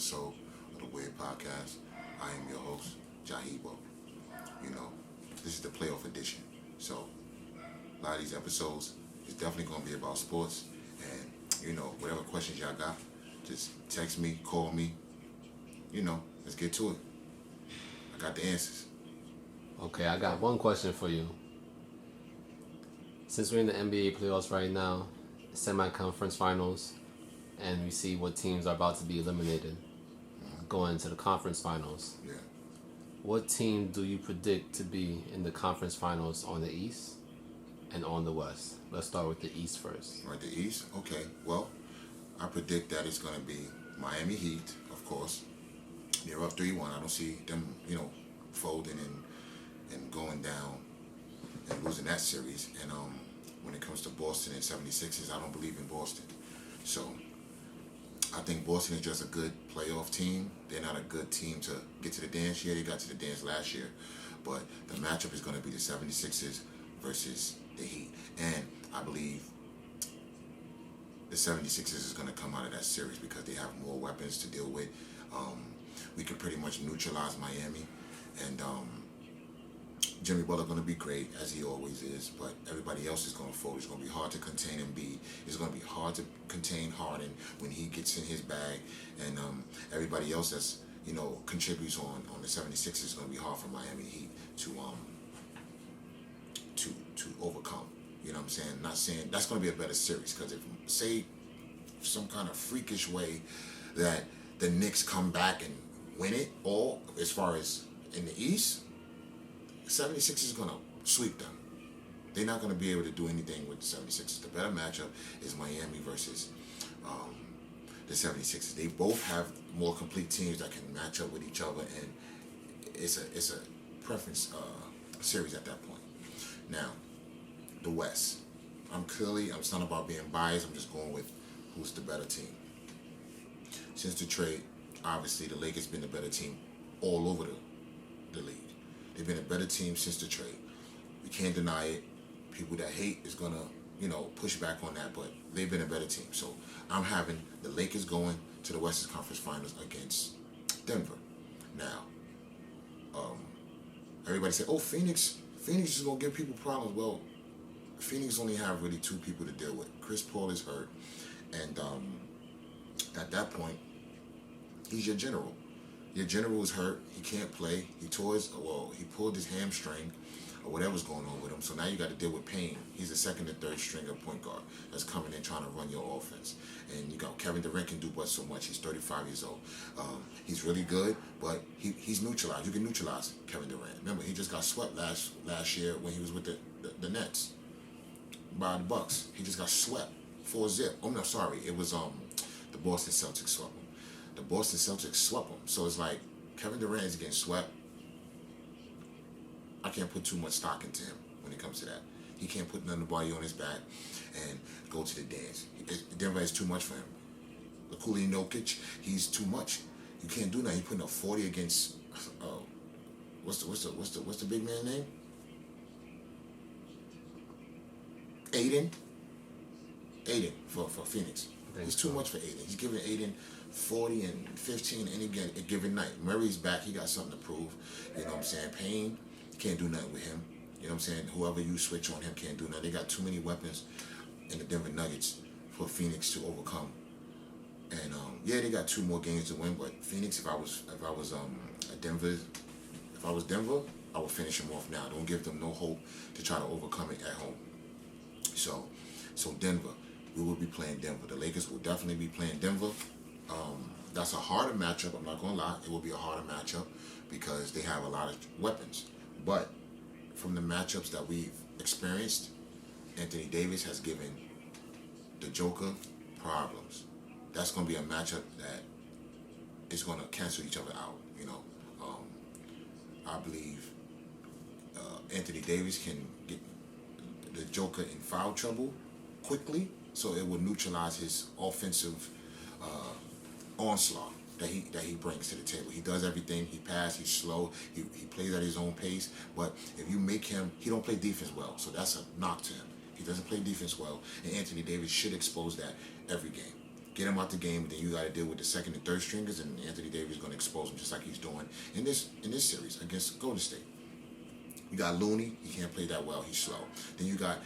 episode of the Weird Podcast. I am your host, Jahibo. You know, this is the playoff edition. So, a lot of these episodes is definitely going to be about sports. And, whatever questions y'all got, just text me, call me. Let's get to it. I got the answers. Okay, I got one question for you. Since we're in the NBA playoffs right now, semi-conference finals, and we see what teams are about to be eliminated going into the conference finals. Yeah. What team do you predict to be in the conference finals on the East and on the West? Let's start with the East first. Right, the East? Okay. Well, I predict that it's going to be Miami Heat, of course. They're up 3-1. I don't see them, folding and going down and losing that series. And when it comes to Boston and 76ers, I don't believe in Boston. So I think Boston is just a good playoff team. They're not a good team to get to the dance. Yeah, they got to the dance last year. But the matchup is going to be the 76ers versus the Heat. And I believe the 76ers is going to come out of that series because they have more weapons to deal with. We can pretty much neutralize Miami. And Jimmy Butler going to be great, as he always is, but everybody else is going to fold. It's going to be hard to contain Embiid. It's going to be hard to contain Harden when he gets in his bag. And everybody else that's, contributes on the 76ers is going to be hard for Miami Heat to overcome. You know what I'm saying? Not saying that's going to be a better series, because if, say, some kind of freakish way that the Knicks come back and win it all, as far as in the East, 76ers is going to sweep them. They're not going to be able to do anything with the 76ers. The better matchup is Miami versus the 76ers. They both have more complete teams that can match up with each other, and it's a preference series at that point. Now, the West. It's not about being biased. I'm just going with who's the better team. Since the trade, obviously the Lakers been the better team all over the league. They've been a better team since the trade. We can't deny it. People that hate is going to, push back on that, but they've been a better team. So I'm having the Lakers going to the Western Conference Finals against Denver. Now, everybody said, oh, Phoenix is going to give people problems. Well, Phoenix only have really two people to deal with. Chris Paul is hurt, and at that point, he's your general. Your general is hurt. He can't play. He pulled his hamstring or whatever's going on with him. So now you got to deal with Payne. He's the second and third stringer point guard that's coming in trying to run your offense. And you got Kevin Durant can do but so much. He's 35 years old. He's really good, but he's neutralized. You can neutralize Kevin Durant. Remember, he just got swept last year when he was with the Nets by the Bucks. He just got swept 4-0. Oh, no, sorry. It was the Boston Celtics swept him. The Boston Celtics swept him. So it's like Kevin Durant is getting swept. I can't put too much stock into him when it comes to that. He can't put nobody on his back and go to the dance. Denver is too much for him. Nikola Jokic, he's too much. You can't do nothing. He's putting up 40 against what's the big man name? Aiden for Phoenix. He's too much for Aiden. He's giving Aiden 40 and 15 any given night. Murray's back. He got something to prove. You know what I'm saying? Payne, can't do nothing with him. You know what I'm saying? Whoever you switch on him can't do nothing. They got too many weapons in the Denver Nuggets for Phoenix to overcome. And they got 2 more games to win. But Phoenix, if I was Denver, I would finish them off now. Don't give them no hope to try to overcome it at home. So Denver, we will be playing Denver. The Lakers will definitely be playing Denver. That's a harder matchup. I'm not going to lie. It will be a harder matchup because they have a lot of weapons. But from the matchups that we've experienced, Anthony Davis has given the Joker problems. That's going to be a matchup that is going to cancel each other out. I believe Anthony Davis can get the Joker in foul trouble quickly, so it will neutralize his offensive onslaught that he brings to the table. He does everything. He passes. He's slow. He plays at his own pace. But if you make him, he don't play defense well, so that's a knock to him. He doesn't play defense well, and Anthony Davis should expose that every game. get him out the game, then you got to deal with the second and third stringers, and Anthony Davis is going to expose him just like he's doing in this series against Golden State. You got Looney, he can't play that well, he's slow. Then you got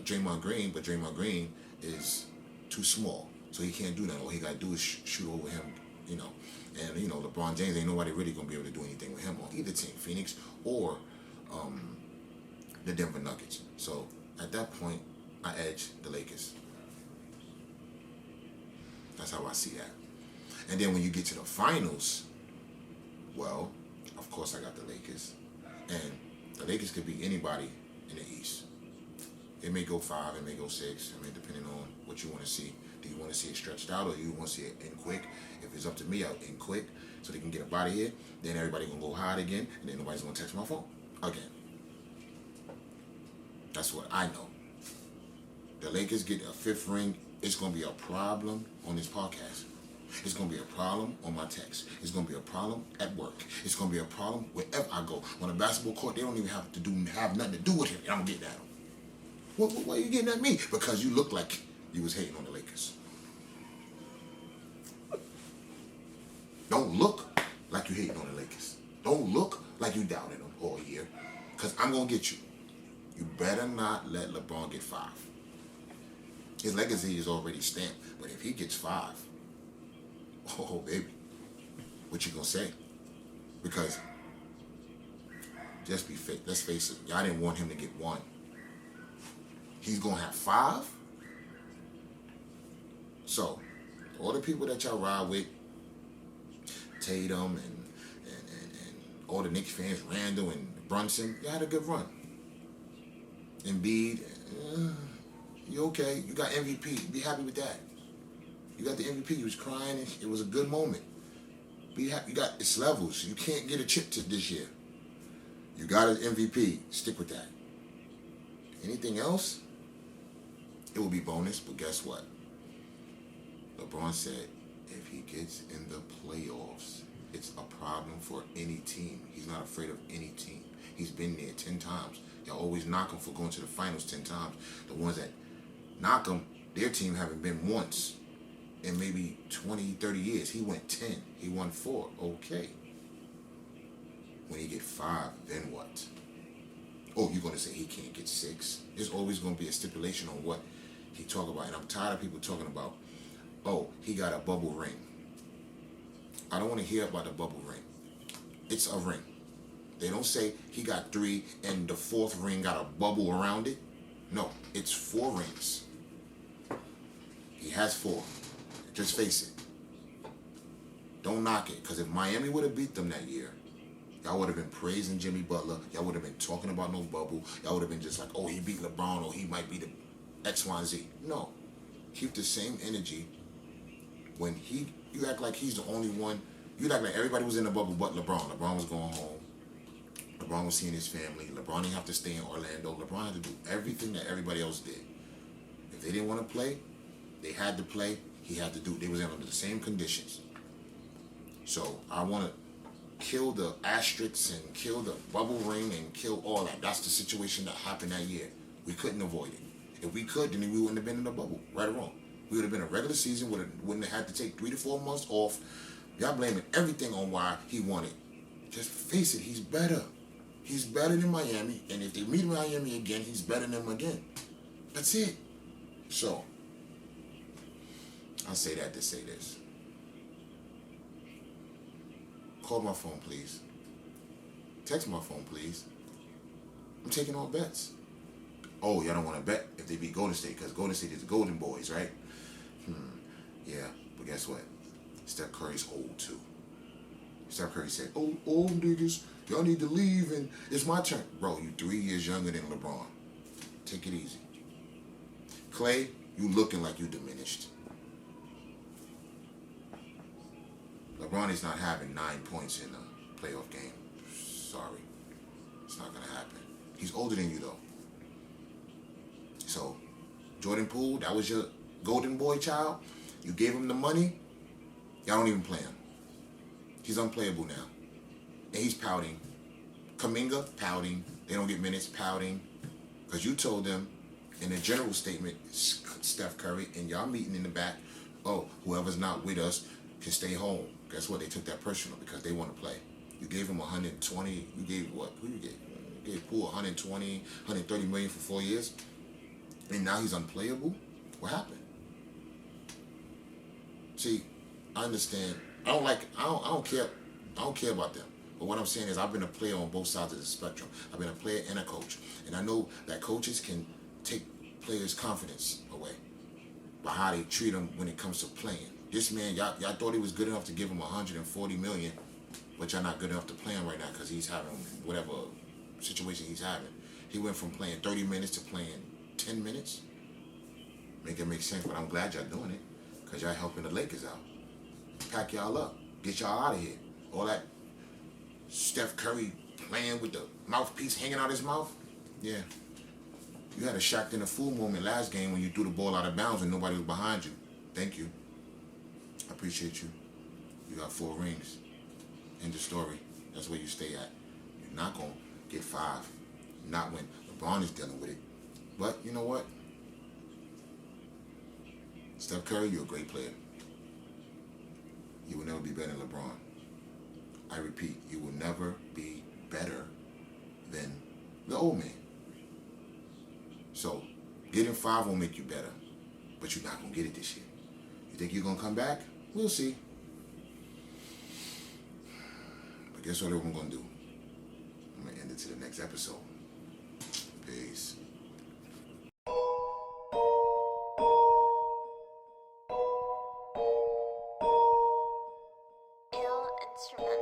Draymond Green, but Draymond Green is too small, so he can't do that. All he got to do is shoot over him, you know. And, you know, LeBron James, ain't nobody really going to be able to do anything with him on either team, Phoenix or the Denver Nuggets. So, at that point, I edge the Lakers. That's how I see that. And then when you get to the finals, well, of course I got the Lakers. And the Lakers could beat anybody in the East. It may go 5, it may go 6. I mean, depending on what you want to see. Do you want to see it stretched out, or do you want to see it in quick? If it's up to me, I'll end quick so they can get up out of here. Then everybody going to go hide again, and then nobody's going to text my phone again. That's what I know. The Lakers get a 5th ring, it's going to be a problem on this podcast. It's going to be a problem on my text. It's going to be a problem at work. It's going to be a problem wherever I go. On a basketball court, they don't even have nothing to do with him. And I'm getting at him. Why are you getting at me? Because you look like you was hating on the Lakers. Don't look like you hating on the Lakers. Don't look like you doubted them all year. Because I'm going to get you. You better not let LeBron get 5. His legacy is already stamped. But if he gets 5, oh, baby, what you gonna say? Because, just be fake. Let's face it. Y'all didn't want him to get 1. He's gonna have 5. So, all the people that y'all ride with, Tatum and all the Knicks fans, Randall and Brunson, y'all had a good run. Embiid, you okay? You got MVP. Be happy with that. You got the MVP. You was crying. It was a good moment. Be happy. You got its levels. You can't get a chip to this year. You got an MVP. Stick with that. Anything else, it will be bonus. But guess what? LeBron said, if he gets in the playoffs, it's a problem for any team. He's not afraid of any team. He's been there 10 times. Y'all always knock him for going to the finals 10 times. The ones that knock him, their team haven't been once in maybe 20, 30 years. He went 10. He won 4. Okay. When he get 5, then what? Oh, you're going to say he can't get 6? There's always going to be a stipulation on what he talk about. And I'm tired of people talking about, oh, he got a bubble ring. I don't want to hear about the bubble ring. It's a ring. They don't say he got 3 and the 4th ring got a bubble around it. No, it's 4 rings. He has 4. Just face it. Don't knock it. Because if Miami would have beat them that year, y'all would have been praising Jimmy Butler. Y'all would have been talking about no bubble. Y'all would have been just like, oh, he beat LeBron, or he might be the X, Y, and Z. No. Keep the same energy. When you act like he's the only one. You act like everybody was in the bubble but LeBron. LeBron was going home. LeBron was seeing his family. LeBron didn't have to stay in Orlando. LeBron had to do everything that everybody else did. If they didn't want to play, they had to play. He had to do. They was under the same conditions. So I want to kill the asterisks and kill the bubble ring and kill all that. That's the situation that happened that year. We couldn't avoid it. If we could, then we wouldn't have been in the bubble. Right or wrong. We would have been a regular season. Wouldn't have had to take 3 to 4 months off. Y'all blaming everything on why he won it. Just face it. He's better. He's better than Miami. And if they meet Miami again, he's better than them again. That's it. So, I say that to say this. Call my phone, please. Text my phone, please. I'm taking all bets. Oh, y'all don't want to bet if they beat Golden State, because Golden State is the Golden Boys, right? Yeah, but guess what? Steph Curry's old, too. Steph Curry said, oh, old niggas, y'all need to leave, and it's my turn. Bro, you 3 years younger than LeBron. Take it easy. Clay, you looking like you diminished. LeBron is not having 9 points in a playoff game. Sorry. It's not going to happen. He's older than you, though. So, Jordan Poole, that was your golden boy child. You gave him the money. Y'all don't even play him. He's unplayable now. And he's pouting. Kuminga, pouting. They don't get minutes, pouting. Because you told them in a general statement, Steph Curry, and y'all meeting in the back, oh, whoever's not with us can stay home. Guess what? They took that personal because they want to play. You gave him 120. You gave what? Who you gave? You gave Poole 120, 130 million for 4 years, and now he's unplayable. What happened? See, I understand. I don't care. I don't care about them. But what I'm saying is, I've been a player on both sides of the spectrum. I've been a player and a coach, and I know that coaches can take players' confidence away by how they treat them when it comes to playing. This man, y'all thought he was good enough to give him 140 million, but y'all not good enough to play him right now because he's having whatever situation he's having. He went from playing 30 minutes to playing 10 minutes. Make it make sense, but I'm glad y'all doing it because y'all helping the Lakers out. Pack y'all up. Get y'all out of here. All that Steph Curry playing with the mouthpiece hanging out his mouth. Yeah. You had a Shaq in the fool moment last game when you threw the ball out of bounds and nobody was behind you. Thank you. I appreciate you. You got 4 rings. End of story. That's where you stay at. You're not going to get 5. Not when LeBron is dealing with it. But you know what? Steph Curry, you're a great player. You will never be better than LeBron. I repeat, you will never be better than the old man. So, getting 5 won't make you better. But you're not going to get it this year. You think you're going to come back? We'll see. But guess what I'm going to do? I'm going to end it to the next episode. Peace. Ill instrumental.